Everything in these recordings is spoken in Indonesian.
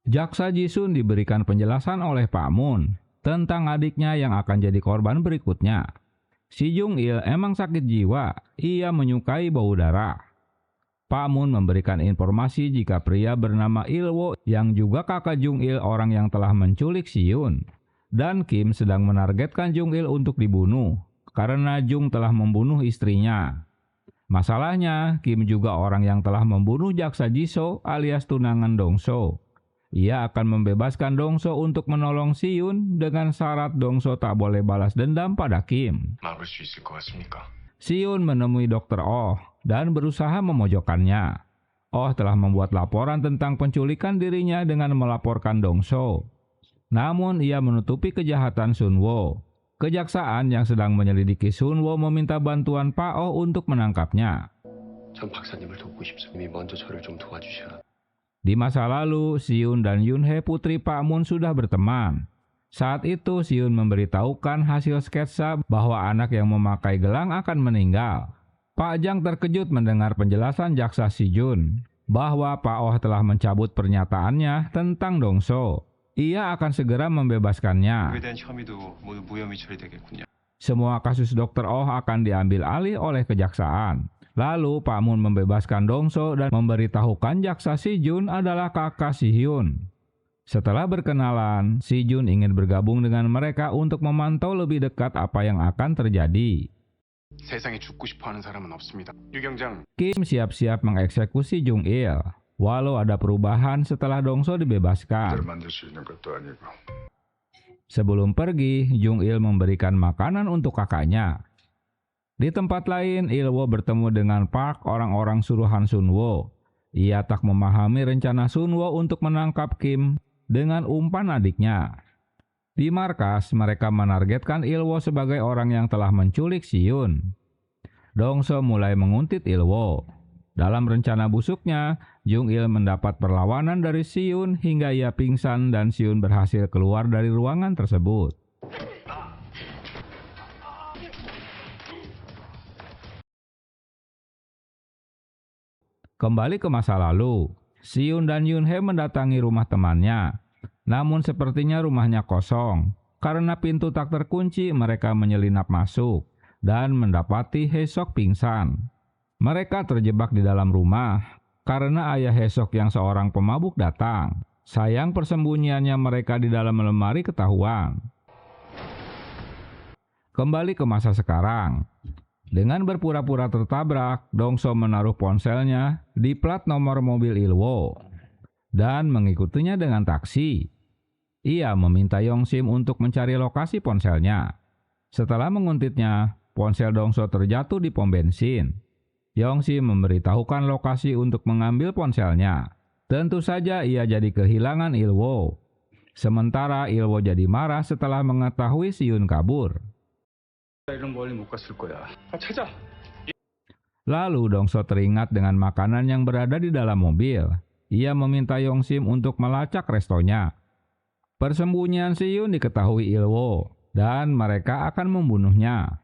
Jaksa Jisun diberikan penjelasan oleh Pak Moon tentang adiknya yang akan jadi korban berikutnya. Si Jung Il emang sakit jiwa, ia menyukai bau darah. Pak Moon memberikan informasi jika pria bernama Ilwo yang juga kakak Jung Il orang yang telah menculik Siyun. Dan Kim sedang menargetkan Jung Il untuk dibunuh karena Jung telah membunuh istrinya. Masalahnya, Kim juga orang yang telah membunuh jaksa Jisoo alias tunangan Dongso. Ia akan membebaskan Dongso untuk menolong Siyun dengan syarat Dongso tak boleh balas dendam pada Kim. Siyun menemui Dr. Oh dan berusaha memojokkannya. Oh telah membuat laporan tentang penculikan dirinya dengan melaporkan Dongso. Namun ia menutupi kejahatan Sunwo. Kejaksaan yang sedang menyelidiki Sunwo meminta bantuan Pak Oh untuk menangkapnya. Di masa lalu, Siyun dan Yunhee putri Pak Moon sudah berteman. Saat itu Siyun memberitahukan hasil sketsa bahwa anak yang memakai gelang akan meninggal. Pak Jang terkejut mendengar penjelasan jaksa Si Jun bahwa Pak Oh telah mencabut pernyataannya tentang Dongso. Ia akan segera membebaskannya. Semua kasus Dr. Oh akan diambil alih oleh kejaksaan. Lalu Pak Moon membebaskan Dongso dan memberitahukan jaksa Si Jun adalah kakak Si Hyun. Setelah berkenalan, Si Jun ingin bergabung dengan mereka untuk memantau lebih dekat apa yang akan terjadi. Kim siap-siap mengeksekusi Jung Il, walau ada perubahan setelah Dongso dibebaskan. Sebelum pergi, Jung Il memberikan makanan untuk kakaknya. Di tempat lain, Ilwo bertemu dengan Park, orang-orang suruhan Sunwo. Ia tak memahami rencana Sunwo untuk menangkap Kim dengan umpan adiknya. Di markas, mereka menargetkan Ilwo sebagai orang yang telah menculik Siyun. Dongso mulai menguntit Ilwo. Dalam rencana busuknya, Jung Il mendapat perlawanan dari Siyun hingga ia pingsan dan Siyun berhasil keluar dari ruangan tersebut. Kembali ke masa lalu, Siyun dan Yunhee mendatangi rumah temannya. Namun sepertinya rumahnya kosong. Karena pintu tak terkunci, mereka menyelinap masuk dan mendapati Haesok pingsan. Mereka terjebak di dalam rumah karena ayah Haesok yang seorang pemabuk datang. Sayang persembunyiannya mereka di dalam lemari ketahuan. Kembali ke masa sekarang. Dengan berpura-pura tertabrak, Dongso menaruh ponselnya di plat nomor mobil Ilwo dan mengikutinya dengan taksi. Ia meminta Yongsim untuk mencari lokasi ponselnya. Setelah menguntitnya, ponsel Dongso terjatuh di pom bensin. Yongsim memberitahukan lokasi untuk mengambil ponselnya. Tentu saja ia jadi kehilangan Ilwo. Sementara Ilwo jadi marah setelah mengetahui Siyun kabur. Lalu Dongso teringat dengan makanan yang berada di dalam mobil. Ia meminta Yongsim untuk melacak restonya. Persembunyian Siyun diketahui Ilwo dan mereka akan membunuhnya.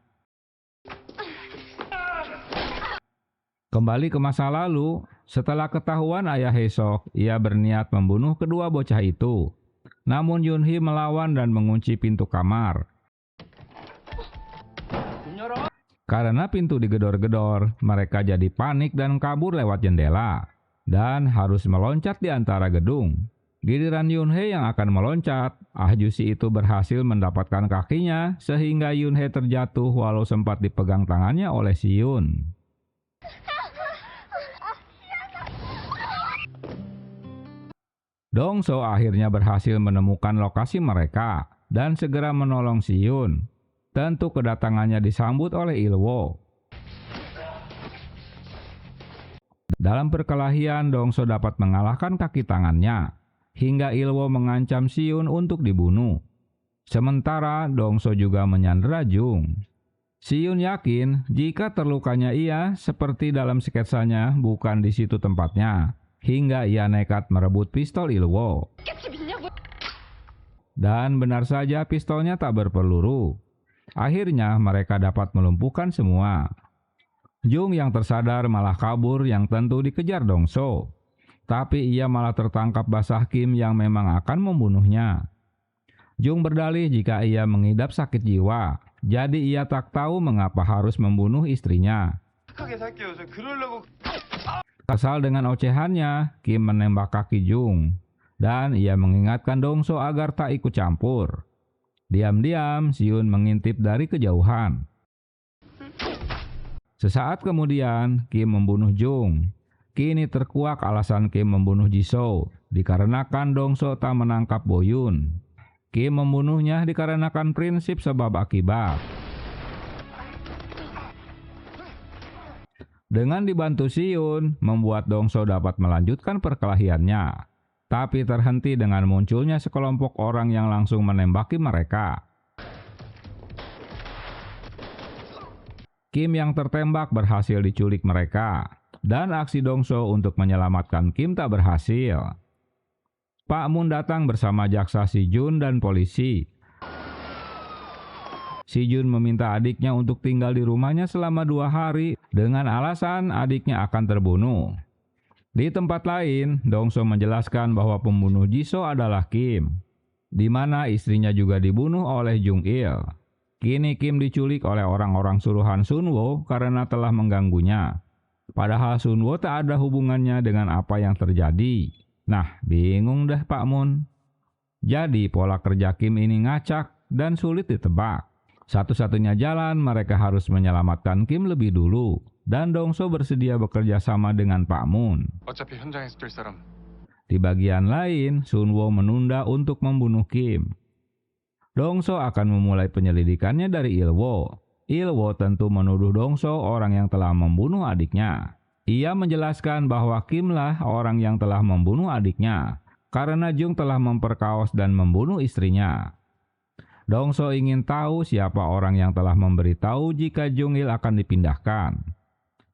Kembali ke masa lalu, setelah ketahuan ayah Haesok, ia berniat membunuh kedua bocah itu. Namun Yunhee melawan dan mengunci pintu kamar. Karena pintu digedor-gedor, mereka jadi panik dan kabur lewat jendela. Dan harus meloncat di antara gedung. Giliran Yunhee yang akan meloncat, ahjusi itu berhasil mendapatkan kakinya sehingga Yunhee terjatuh walau sempat dipegang tangannya oleh Siyun. Dongso akhirnya berhasil menemukan lokasi mereka dan segera menolong Siyun. Tentu kedatangannya disambut oleh Ilwo. Dalam perkelahian, Dongso dapat mengalahkan kaki tangannya, hingga Ilwo mengancam Siyun untuk dibunuh. Sementara Dongso juga menyandera Jung. Siyun yakin jika terlukanya ia seperti dalam sketsanya bukan di situ tempatnya, hingga ia nekat merebut pistol Ilwo. Dan benar saja pistolnya tak berpeluru. Akhirnya mereka dapat melumpuhkan semua. Jung yang tersadar malah kabur yang tentu dikejar Dongso. Tapi ia malah tertangkap basah Kim yang memang akan membunuhnya. Jung berdalih jika ia mengidap sakit jiwa, jadi ia tak tahu mengapa harus membunuh istrinya. Kesal dengan ocehannya, Kim menembak kaki Jung, dan ia mengingatkan Dongso agar tak ikut campur. Diam-diam, Siun mengintip dari kejauhan. Sesaat kemudian, Kim membunuh Jung. Kini terkuak alasan Kim membunuh Jisoo, dikarenakan Dongso tak menangkap Boyun. Kim membunuhnya dikarenakan prinsip sebab akibat. Dengan dibantu Siun, membuat Dongso dapat melanjutkan perkelahiannya. Tapi terhenti dengan munculnya sekelompok orang yang langsung menembaki mereka. Kim yang tertembak berhasil diculik mereka, dan aksi Dongso untuk menyelamatkan Kim tak berhasil. Pak Moon datang bersama jaksa Si Jun dan polisi. Si Jun meminta adiknya untuk tinggal di rumahnya selama 2 hari dengan alasan adiknya akan terbunuh. Di tempat lain, Dongso menjelaskan bahwa pembunuh Jisoo adalah Kim, di mana istrinya juga dibunuh oleh Jung Il. Kini Kim diculik oleh orang-orang suruhan Sunwo karena telah mengganggunya. Padahal Sunwo tak ada hubungannya dengan apa yang terjadi. Nah, bingung deh Pak Moon. Jadi pola kerja Kim ini ngacak dan sulit ditebak. Satu-satunya jalan mereka harus menyelamatkan Kim lebih dulu, dan Dongso bersedia bekerja sama dengan Pak Moon. Di bagian lain, Sunwo menunda untuk membunuh Kim. Dongso akan memulai penyelidikannya dari Ilwo. Ilwo tentu menuduh Dongso orang yang telah membunuh adiknya. Ia menjelaskan bahwa Kim lah orang yang telah membunuh adiknya, karena Jung telah memperkaos dan membunuh istrinya. Dongso ingin tahu siapa orang yang telah memberitahu jika Jung Il akan dipindahkan.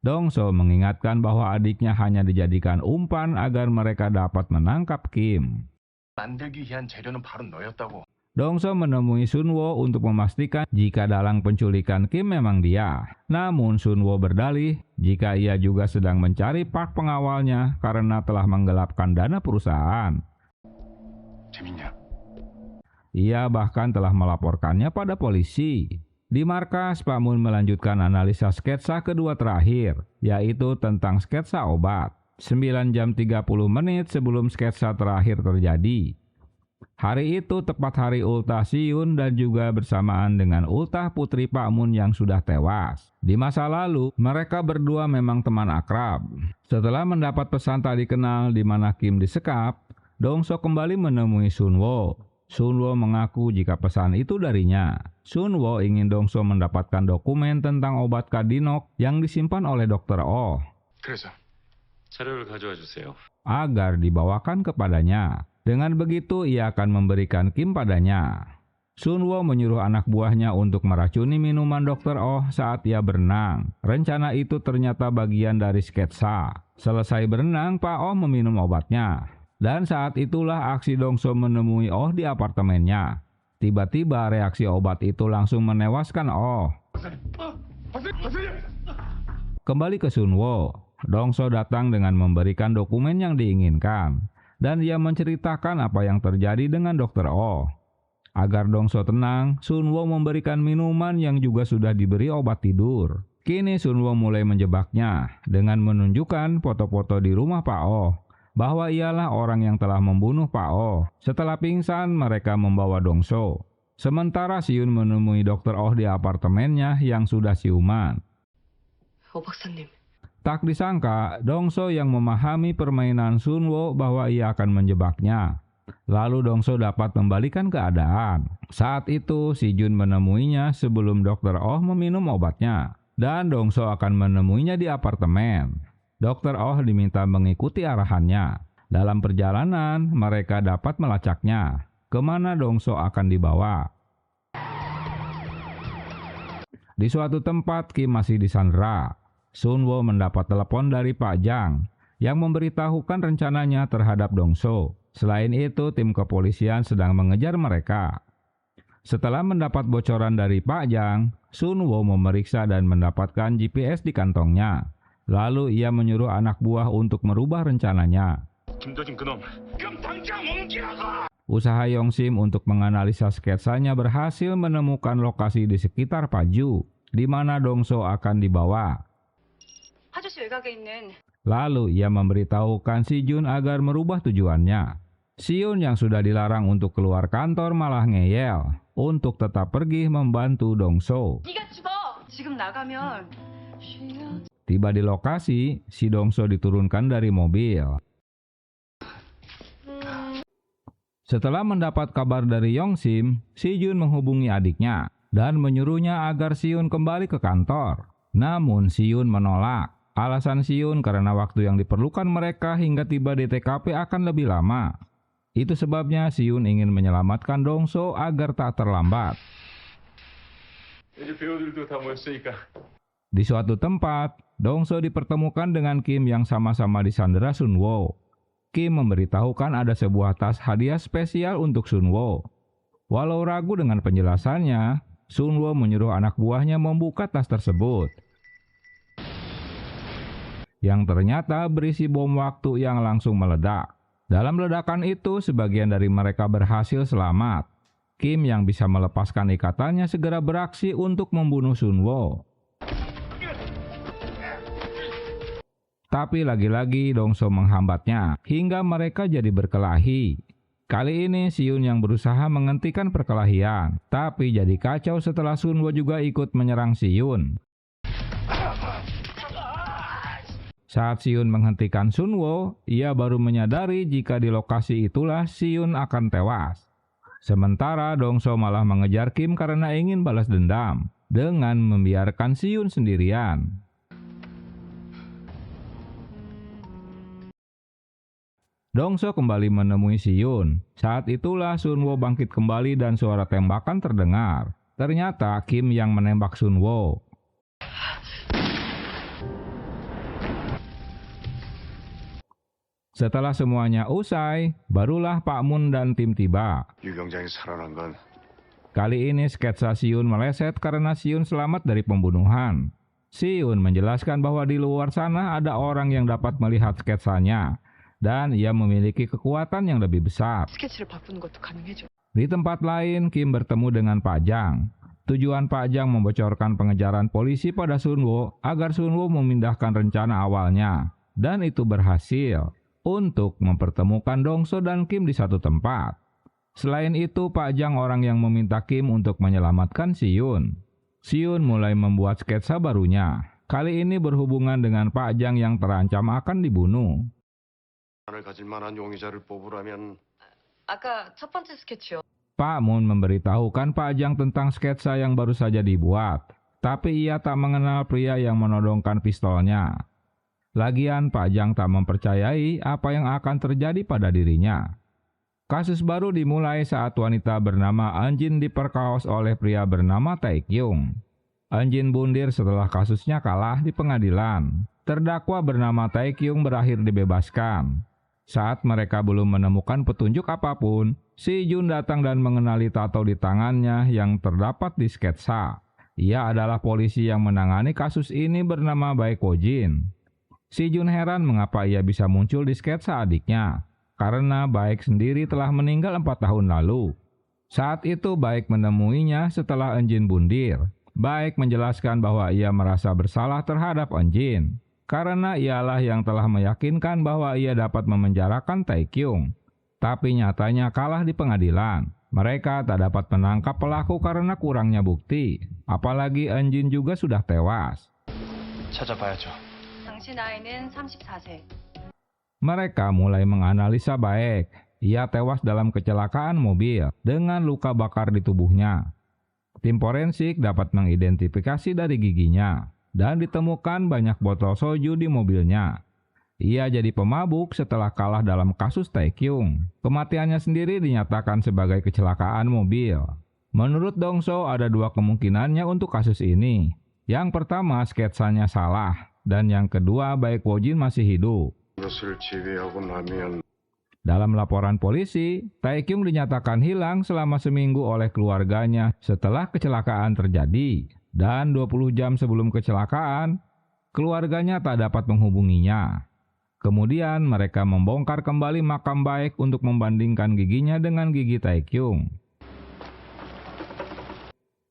Dongso mengingatkan bahwa adiknya hanya dijadikan umpan agar mereka dapat menangkap Kim. Dongso menemui Sunwo untuk memastikan jika dalang penculikan Kim memang dia. Namun Sunwo berdalih jika ia juga sedang mencari Park pengawalnya karena telah menggelapkan dana perusahaan. Ia bahkan telah melaporkannya pada polisi. Di markas, Pak Moon melanjutkan analisa sketsa kedua terakhir, yaitu tentang sketsa obat. 9 jam 30 menit sebelum sketsa terakhir terjadi. Hari itu tepat hari ultah Siun dan juga bersamaan dengan ultah putri Pak Moon yang sudah tewas. Di masa lalu, mereka berdua memang teman akrab. Setelah mendapat pesan tak dikenal di mana Kim disekap, Dongso kembali menemui Sunwo. Sunwo mengaku jika pesan itu darinya. Sunwo ingin Dongso mendapatkan dokumen tentang obat Kadinok yang disimpan oleh Dr. Oh. Agar dibawakan kepadanya. Dengan begitu ia akan memberikan Kim padanya. Sunwo menyuruh anak buahnya untuk meracuni minuman Dr. Oh saat ia berenang. Rencana itu ternyata bagian dari sketsa. Selesai berenang, Pak Oh meminum obatnya. Dan saat itulah aksi Dongso menemui Oh di apartemennya. Tiba-tiba reaksi obat itu langsung menewaskan Oh. Kembali ke Sunwo, Dongso datang dengan memberikan dokumen yang diinginkan. Dan ia menceritakan apa yang terjadi dengan Dr. Oh. Agar Dongso tenang, Sunwo memberikan minuman yang juga sudah diberi obat tidur. Kini Sunwo mulai menjebaknya dengan menunjukkan foto-foto di rumah Pak Oh, bahwa ialah orang yang telah membunuh Pak Oh. Setelah pingsan, mereka membawa Dongso. Sementara Siun menemui Dr. Oh di apartemennya yang sudah siuman. Tak disangka, Dongso yang memahami permainan Sunwo bahwa ia akan menjebaknya. Lalu Dongso dapat membalikan keadaan. Saat itu, Si Jun menemuinya sebelum Dr. Oh meminum obatnya. Dan Dongso akan menemuinya di apartemen. Dr. Oh diminta mengikuti arahannya. Dalam perjalanan, mereka dapat melacaknya. Kemana Dongso akan dibawa? Di suatu tempat, Kim masih disandera. Sunwo mendapat telepon dari Pak Jang yang memberitahukan rencananya terhadap Dongso. Selain itu, tim kepolisian sedang mengejar mereka. Setelah mendapat bocoran dari Pak Jang, Sunwo memeriksa dan mendapatkan GPS di kantongnya. Lalu ia menyuruh anak buah untuk merubah rencananya. 김도진 그놈. 그럼 당장 옮기라고! Usaha Yongsim untuk menganalisa sketsanya berhasil menemukan lokasi di sekitar Paju, di mana Dongso akan dibawa. 파주시 외곽에 있는 Lalu ia memberitahukan Si Jun agar merubah tujuannya. Siun yang sudah dilarang untuk keluar kantor malah ngeyel untuk tetap pergi membantu Dongso. 네가 죽어! 지금 나가면 Tiba di lokasi, si Dongso diturunkan dari mobil. Setelah mendapat kabar dari Yongsim, Si Jun menghubungi adiknya dan menyuruhnya agar Siun kembali ke kantor. Namun Siun menolak. Alasan Siun karena waktu yang diperlukan mereka hingga tiba di TKP akan lebih lama. Itu sebabnya Siun ingin menyelamatkan Dongso agar tak terlambat. 이제 배우들도 다 모였으니까. Di suatu tempat, Dongso dipertemukan dengan Kim yang sama-sama disandera Sunwo. Kim memberitahukan ada sebuah tas hadiah spesial untuk Sunwo. Walau ragu dengan penjelasannya, Sunwo menyuruh anak buahnya membuka tas tersebut, yang ternyata berisi bom waktu yang langsung meledak. Dalam ledakan itu, sebagian dari mereka berhasil selamat. Kim yang bisa melepaskan ikatannya segera beraksi untuk membunuh Sunwo. Tapi lagi-lagi Dongso menghambatnya, hingga mereka jadi berkelahi. Kali ini Siun yang berusaha menghentikan perkelahian, tapi jadi kacau setelah Sunwo juga ikut menyerang Siun. Saat Siun menghentikan Sunwo, ia baru menyadari jika di lokasi itulah Siun akan tewas. Sementara Dongso malah mengejar Kim karena ingin balas dendam, dengan membiarkan Siun sendirian. Dongso kembali menemui Siun. Saat itulah Sunwo bangkit kembali dan suara tembakan terdengar. Ternyata Kim yang menembak Sunwo. Setelah semuanya usai, barulah Pak Mun dan tim tiba. 유병장이 살아난 건 Kali ini sketsa Siun meleset karena Siun selamat dari pembunuhan. Siun menjelaskan bahwa di luar sana ada orang yang dapat melihat sketsanya, dan ia memiliki kekuatan yang lebih besar. 스케치를 바꾸는 것도 가능해져. Di tempat lain, Kim bertemu dengan Pak Jang. Tujuan Pak Jang membocorkan pengejaran polisi pada Sunwo agar Sunwo memindahkan rencana awalnya. Dan itu berhasil untuk mempertemukan Dongso dan Kim di satu tempat. Selain itu, Pak Jang orang yang meminta Kim untuk menyelamatkan Siun. Siun mulai membuat sketsa barunya. Kali ini berhubungan dengan Pak Jang yang terancam akan dibunuh. 을 가질 만한 용의자를 뽑으라면 아까 첫 번째 스케치요. Pak Mun memberitahukan Pak Jang tentang sketsa yang baru saja dibuat, tapi ia tak mengenal pria yang menodongkan pistolnya. Lagian Pak Jang tak mempercayai apa yang akan terjadi pada dirinya. Kasus baru dimulai saat wanita bernama Anjin diperkaos oleh pria bernama Taekyung. Anjin bundir setelah kasusnya kalah di pengadilan. Terdakwa bernama Taekyung berakhir dibebaskan. Saat mereka belum menemukan petunjuk apapun, Si Jun datang dan mengenali tato di tangannya yang terdapat di sketsa. Ia adalah polisi yang menangani kasus ini bernama Baeko Jin. Si Jun heran mengapa ia bisa muncul di sketsa adiknya, karena Baek sendiri telah meninggal 4 tahun lalu. Saat itu Baek menemuinya setelah Anjin bundir. Baek menjelaskan bahwa ia merasa bersalah terhadap Anjin, karena ialah yang telah meyakinkan bahwa ia dapat memenjarakan Taekyung. Tapi nyatanya kalah di pengadilan. Mereka tak dapat menangkap pelaku karena kurangnya bukti. Apalagi Anjin juga sudah tewas. 찾아봐야죠. 당신 나이는 34세. Mereka mulai menganalisa Baek. Ia tewas dalam kecelakaan mobil dengan luka bakar di tubuhnya. Tim forensik dapat mengidentifikasi dari giginya. Dan ditemukan banyak botol soju di mobilnya. Ia jadi pemabuk setelah kalah dalam kasus Taekyung. Kematiannya sendiri dinyatakan sebagai kecelakaan mobil. Menurut Dongso ada 2 kemungkinannya untuk kasus ini. Yang pertama sketsanya salah, dan yang kedua Baeko Jin masih hidup. 것을 제외하고 나면 Dalam laporan polisi, Taekyung dinyatakan hilang selama seminggu oleh keluarganya setelah kecelakaan terjadi. Dan 20 jam sebelum kecelakaan, keluarganya tak dapat menghubunginya. Kemudian mereka membongkar kembali makam Baek untuk membandingkan giginya dengan gigi Taekyung.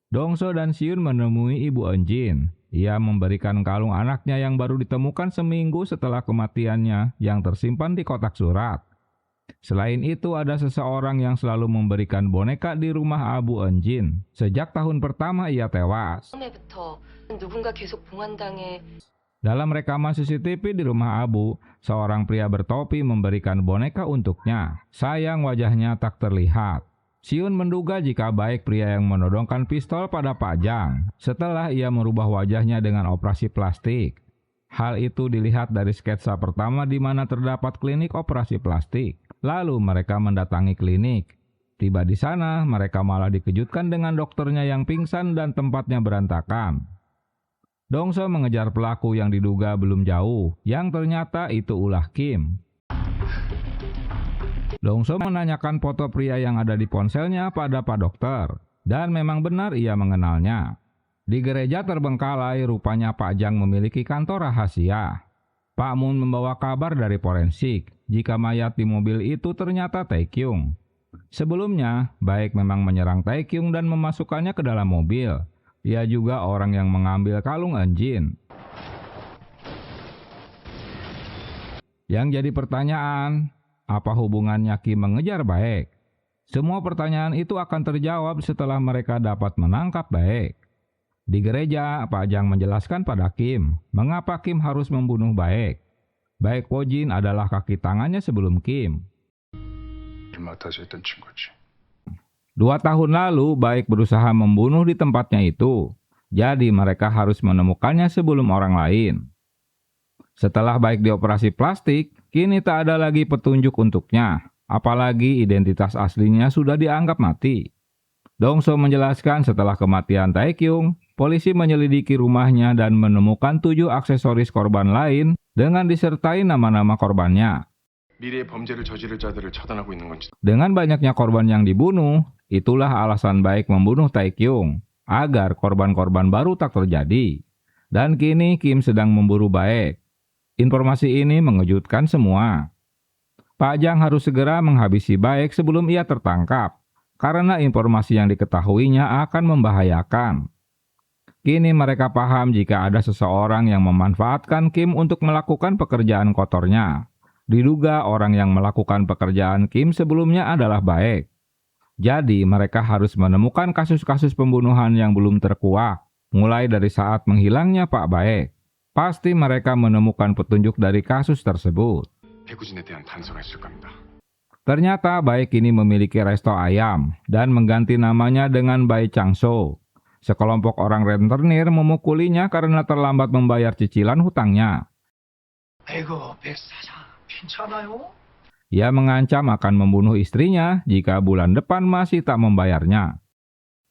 Dongso dan Siun menemui Ibu Eunjin. Ia memberikan kalung anaknya yang baru ditemukan seminggu setelah kematiannya yang tersimpan di kotak surat. Selain itu, ada seseorang yang selalu memberikan boneka di rumah Abu Eunjin sejak tahun pertama ia tewas. 처음에부터 누군가 계속 봉환당해. Dalam rekaman CCTV di rumah Abu, seorang pria bertopi memberikan boneka untuknya. Sayang wajahnya tak terlihat. Siun menduga jika Baek pria yang menodongkan pistol pada Pak Jang setelah ia merubah wajahnya dengan operasi plastik. Hal itu dilihat dari sketsa pertama di mana terdapat klinik operasi plastik. Lalu mereka mendatangi klinik. Tiba di sana, mereka malah dikejutkan dengan dokternya yang pingsan dan tempatnya berantakan. Dongso mengejar pelaku yang diduga belum jauh, yang ternyata itu ulah Kim. Dongso menanyakan foto pria yang ada di ponselnya pada Pak Dokter, dan memang benar ia mengenalnya. Di gereja terbengkalai, rupanya Pak Jang memiliki kantor rahasia. Pak Moon membawa kabar dari forensik jika mayat di mobil itu ternyata Taekyung. Sebelumnya, Baek memang menyerang Taekyung dan memasukkannya ke dalam mobil. Ia juga orang yang mengambil kalung Eunjin. Yang jadi pertanyaan, apa hubungannya Kim mengejar Baek? Semua pertanyaan itu akan terjawab setelah mereka dapat menangkap Baek. Di gereja, Pak Jang menjelaskan pada Kim mengapa Kim harus membunuh Baek. Baek Wojin adalah kaki tangannya sebelum Kim. 2 tahun lalu, Baek berusaha membunuh di tempatnya itu. Jadi mereka harus menemukannya sebelum orang lain. Setelah Baek dioperasi plastik, kini tak ada lagi petunjuk untuknya. Apalagi identitas aslinya sudah dianggap mati. Dongso menjelaskan setelah kematian Taekyung, polisi menyelidiki rumahnya dan menemukan 7 aksesoris korban lain dengan disertai nama-nama korbannya. Dengan banyaknya korban yang dibunuh, itulah alasan Baek membunuh Taekyung, agar korban-korban baru tak terjadi. Dan kini Kim sedang memburu Baek. Informasi ini mengejutkan semua. Pak Jang harus segera menghabisi Baek sebelum ia tertangkap, karena informasi yang diketahuinya akan membahayakan. Kini mereka paham jika ada seseorang yang memanfaatkan Kim untuk melakukan pekerjaan kotornya. Diduga orang yang melakukan pekerjaan Kim sebelumnya adalah Baek. Jadi mereka harus menemukan kasus-kasus pembunuhan yang belum terkuak, mulai dari saat menghilangnya Pak Baek. Pasti mereka menemukan petunjuk dari kasus tersebut. Ternyata Baek kini memiliki resto ayam dan mengganti namanya dengan Bae Changso. Sekelompok orang rentenir memukulinya karena terlambat membayar cicilan hutangnya. Ia mengancam akan membunuh istrinya jika bulan depan masih tak membayarnya.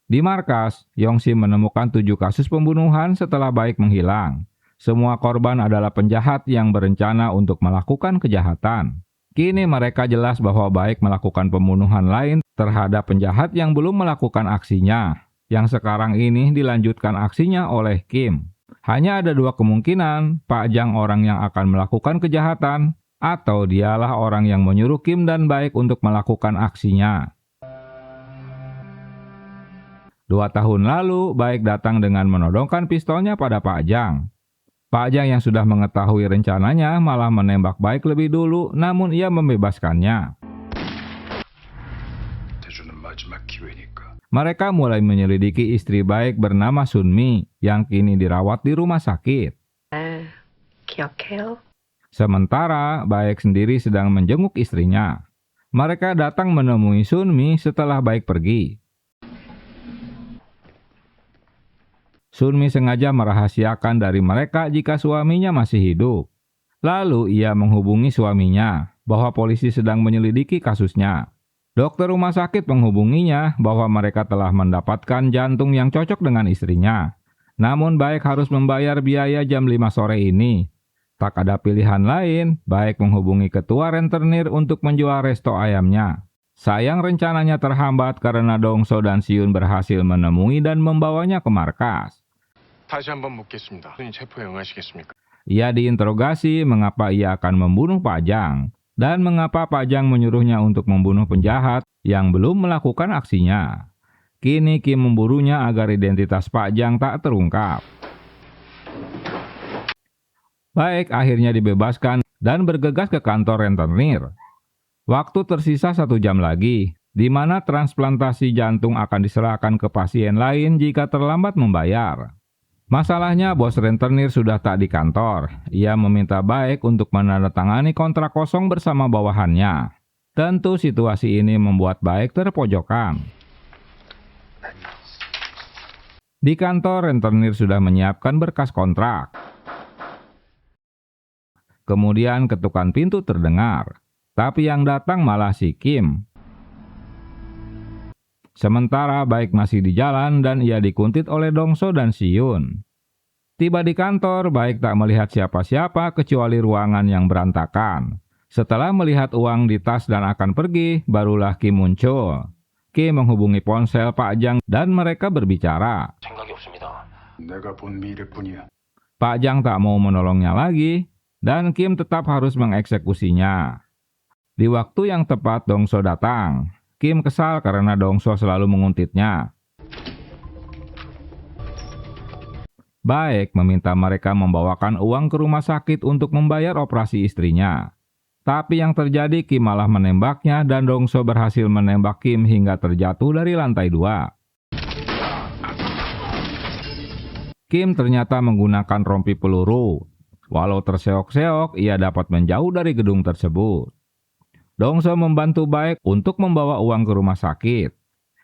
Di markas, Yongsi menemukan 7 kasus pembunuhan setelah Baek menghilang. Semua korban adalah penjahat yang berencana untuk melakukan kejahatan. Kini mereka jelas bahwa Baek melakukan pembunuhan lain terhadap penjahat yang belum melakukan aksinya, yang sekarang ini dilanjutkan aksinya oleh Kim. Hanya ada 2 kemungkinan, Pak Jang orang yang akan melakukan kejahatan, atau dialah orang yang menyuruh Kim dan Baek untuk melakukan aksinya. 2 tahun lalu, Baek datang dengan menodongkan pistolnya pada Pak Jang. Pak Jang yang sudah mengetahui rencananya malah menembak Baek lebih dulu, namun ia membebaskannya. Mereka mulai menyelidiki istri Baek bernama Sunmi, yang kini dirawat di rumah sakit. Sementara Baek sendiri sedang menjenguk istrinya. Mereka datang menemui Sunmi setelah Baek pergi. Sunmi sengaja merahasiakan dari mereka jika suaminya masih hidup. Lalu ia menghubungi suaminya bahwa polisi sedang menyelidiki kasusnya. Dokter rumah sakit menghubunginya bahwa mereka telah mendapatkan jantung yang cocok dengan istrinya. Namun Baek harus membayar biaya jam 5 sore ini. Tak ada pilihan lain, Baek menghubungi ketua rentenir untuk menjual resto ayamnya. Sayang rencananya terhambat karena Dongso dan Siun berhasil menemui dan membawanya ke markas. Ia diinterogasi mengapa ia akan membunuh Pak Jang dan mengapa Pak Jang menyuruhnya untuk membunuh penjahat yang belum melakukan aksinya. Kini Kim memburunya agar identitas Pak Jang tak terungkap. Baek akhirnya dibebaskan dan bergegas ke kantor rentenir. Waktu tersisa 1 jam lagi, di mana transplantasi jantung akan diserahkan ke pasien lain jika terlambat membayar. Masalahnya bos rentenir sudah tak di kantor. Ia meminta Baek untuk menandatangani kontrak kosong bersama bawahannya. Tentu situasi ini membuat Baek terpojokan. Di kantor rentenir sudah menyiapkan berkas kontrak. Kemudian ketukan pintu terdengar. Tapi yang datang malah si Kim. Sementara Baek masih di jalan dan ia dikuntit oleh Dongso dan Siyun. Tiba di kantor, Baek tak melihat siapa-siapa kecuali ruangan yang berantakan. Setelah melihat uang di tas dan akan pergi, barulah Kim muncul. Kim menghubungi ponsel Pak Jang dan mereka berbicara. Pak Jang tak mau menolongnya lagi dan Kim tetap harus mengeksekusinya. Di waktu yang tepat Dongso datang. Kim kesal karena Dongso selalu menguntitnya. Baek meminta mereka membawakan uang ke rumah sakit untuk membayar operasi istrinya. Tapi yang terjadi Kim malah menembaknya dan Dongso berhasil menembak Kim hingga terjatuh dari lantai 2. Kim ternyata menggunakan rompi peluru. Walau terseok-seok, ia dapat menjauh dari gedung tersebut. Dongso membantu Baek untuk membawa uang ke rumah sakit.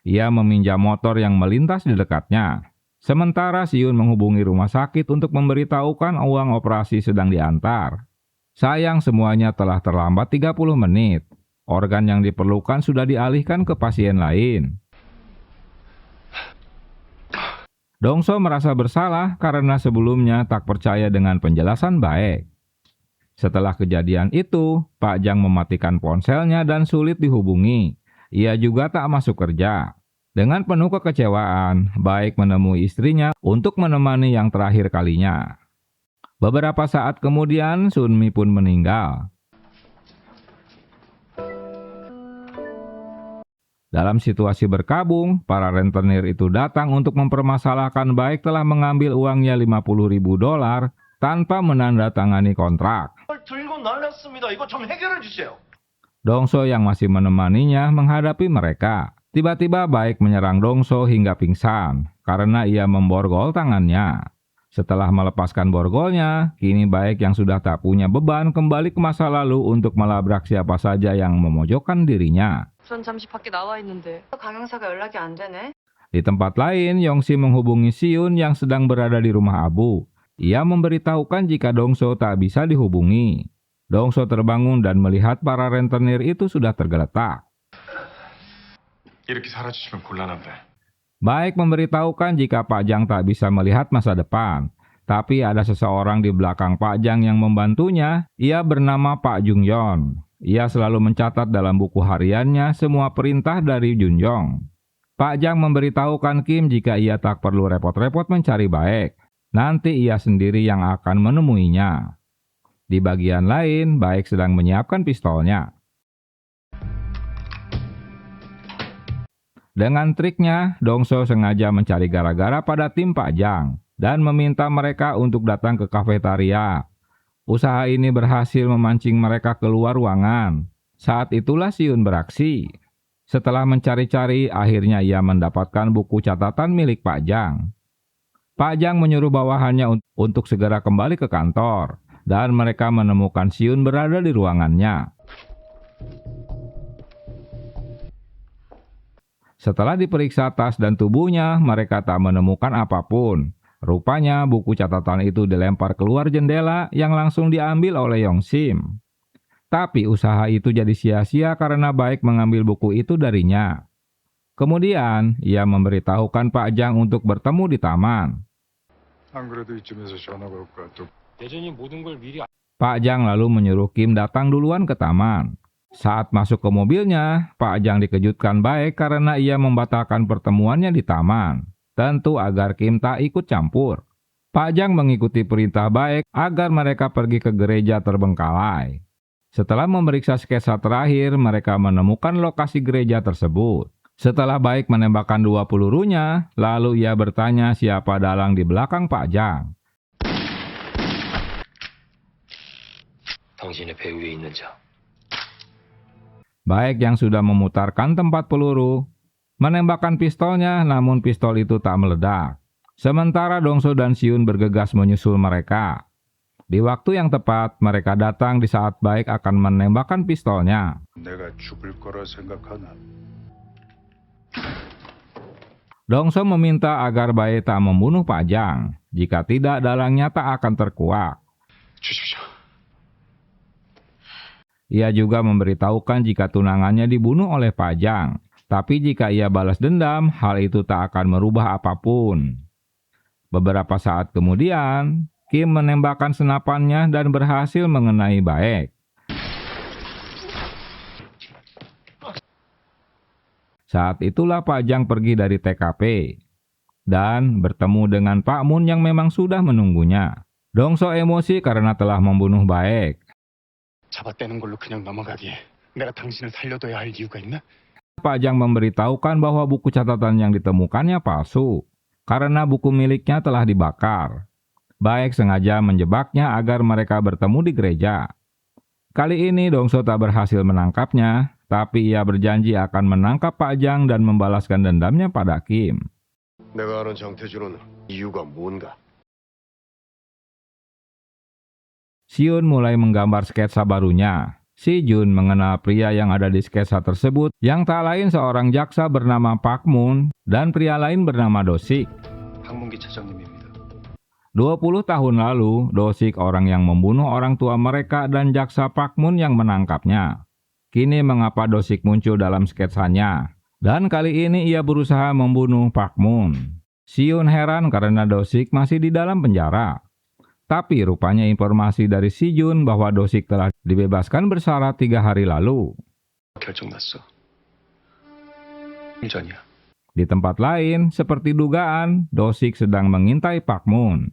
Ia meminjam motor yang melintas di dekatnya. Sementara Siyun menghubungi rumah sakit untuk memberitahukan uang operasi sedang diantar. Sayang semuanya telah terlambat 30 menit. Organ yang diperlukan sudah dialihkan ke pasien lain. Dongso merasa bersalah karena sebelumnya tak percaya dengan penjelasan Baek. Setelah kejadian itu, Pak Jang mematikan ponselnya dan sulit dihubungi. Ia juga tak masuk kerja. Dengan penuh kekecewaan, Baek menemui istrinya untuk menemani yang terakhir kalinya. Beberapa saat kemudian, Sunmi pun meninggal. Dalam situasi berkabung, para rentenir itu datang untuk mempermasalahkan Baek telah mengambil uangnya $50.000 tanpa menandatangani kontrak. Dongso yang masih menemaninya menghadapi mereka. Tiba-tiba Baek menyerang Dongso hingga pingsan karena ia memborgol tangannya. Setelah melepaskan borgolnya, kini Baek yang sudah tak punya beban kembali ke masa lalu untuk melabrak siapa saja yang memojokkan dirinya. Di tempat lain, Yongsi menghubungi Siyun yang sedang berada di rumah Abu. Ia memberitahukan jika Dongso tak bisa dihubungi. Dongso terbangun dan melihat para rentenir itu sudah tergeletak. Baek memberitahukan jika Pak Jang tak bisa melihat masa depan. Tapi ada seseorang di belakang Pak Jang yang membantunya. Ia bernama Pak Jungyon. Ia selalu mencatat dalam buku hariannya semua perintah dari Junjong. Pak Jang memberitahukan Kim jika ia tak perlu repot-repot mencari Baek. Nanti ia sendiri yang akan menemuinya. Di bagian lain, Baek sedang menyiapkan pistolnya. Dengan triknya, Dongso sengaja mencari gara-gara pada tim Pak Jang dan meminta mereka untuk datang ke kafetaria. Usaha ini berhasil memancing mereka keluar ruangan. Saat itulah Siyun beraksi. Setelah mencari-cari, akhirnya ia mendapatkan buku catatan milik Pak Jang. Pak Jang menyuruh bawahannya untuk segera kembali ke kantor, dan mereka menemukan Siyun berada di ruangannya. Setelah diperiksa tas dan tubuhnya, mereka tak menemukan apapun. Rupanya buku catatan itu dilempar keluar jendela yang langsung diambil oleh Yongsim. Tapi usaha itu jadi sia-sia karena Baek mengambil buku itu darinya. Kemudian, ia memberitahukan Pak Jang untuk bertemu di taman. Pak Jang lalu menyuruh Kim datang duluan ke taman. Saat masuk ke mobilnya, Pak Jang dikejutkan Baek karena ia membatalkan pertemuannya di taman. Tentu agar Kim tak ikut campur. Pak Jang mengikuti perintah Baek agar mereka pergi ke gereja terbengkalai. Setelah memeriksa sketsa terakhir, mereka menemukan lokasi gereja tersebut. Setelah Baek menembakkan 2 pelurunya, lalu ia bertanya siapa dalang di belakang Pak Jang. 당신의 배 위에 있는 자. Baek yang sudah memutarkan tempat peluru, menembakkan pistolnya namun pistol itu tak meledak. Sementara Dongso dan Siun bergegas menyusul mereka. Di waktu yang tepat, mereka datang di saat Baek akan menembakkan pistolnya. 내가 죽을 거라 생각하나? Dongso meminta agar Baek tak membunuh Pak Jang. Jika tidak, dalangnya tak akan terkuak. 주십시오. Ia juga memberitahukan jika tunangannya dibunuh oleh Pak Jang. Tapi jika ia balas dendam, hal itu tak akan merubah apapun. Beberapa saat kemudian, Kim menembakkan senapannya dan berhasil mengenai Baek. Saat itulah Pak Jang pergi dari TKP dan bertemu dengan Pak Mun yang memang sudah menunggunya. Dongso emosi karena telah membunuh Baek. 잡아떼는 걸로 그냥 넘어가기에 내가 당신을 살려둬야 할 이유가 있나? Pak Jang memberitahukan bahwa buku catatan yang ditemukannya palsu, karena buku miliknya telah dibakar. Baek sengaja menjebaknya agar mereka bertemu di gereja. Kali ini Dongso tak berhasil menangkapnya, tapi ia berjanji akan menangkap Pak Jang dan membalaskan dendamnya pada Kim. 내가 아는 장태준은 이유가 뭔가? Siun mulai menggambar sketsa barunya. Si Jun mengenal pria yang ada di sketsa tersebut yang tak lain seorang jaksa bernama Pak Mun dan pria lain bernama Dosik. 항문기 차장님입니다. 20 tahun lalu, Dosik orang yang membunuh orang tua mereka dan jaksa Pak Mun yang menangkapnya. Kini mengapa Dosik muncul dalam sketsanya? Dan kali ini ia berusaha membunuh Pak Mun. Siun heran karena Dosik masih di dalam penjara. Tapi rupanya informasi dari Si Jun bahwa Dosik telah dibebaskan bersyarat 3 hari lalu. 결정났어. 일 전이야. Di tempat lain, seperti dugaan, Dosik sedang mengintai Pak Mun.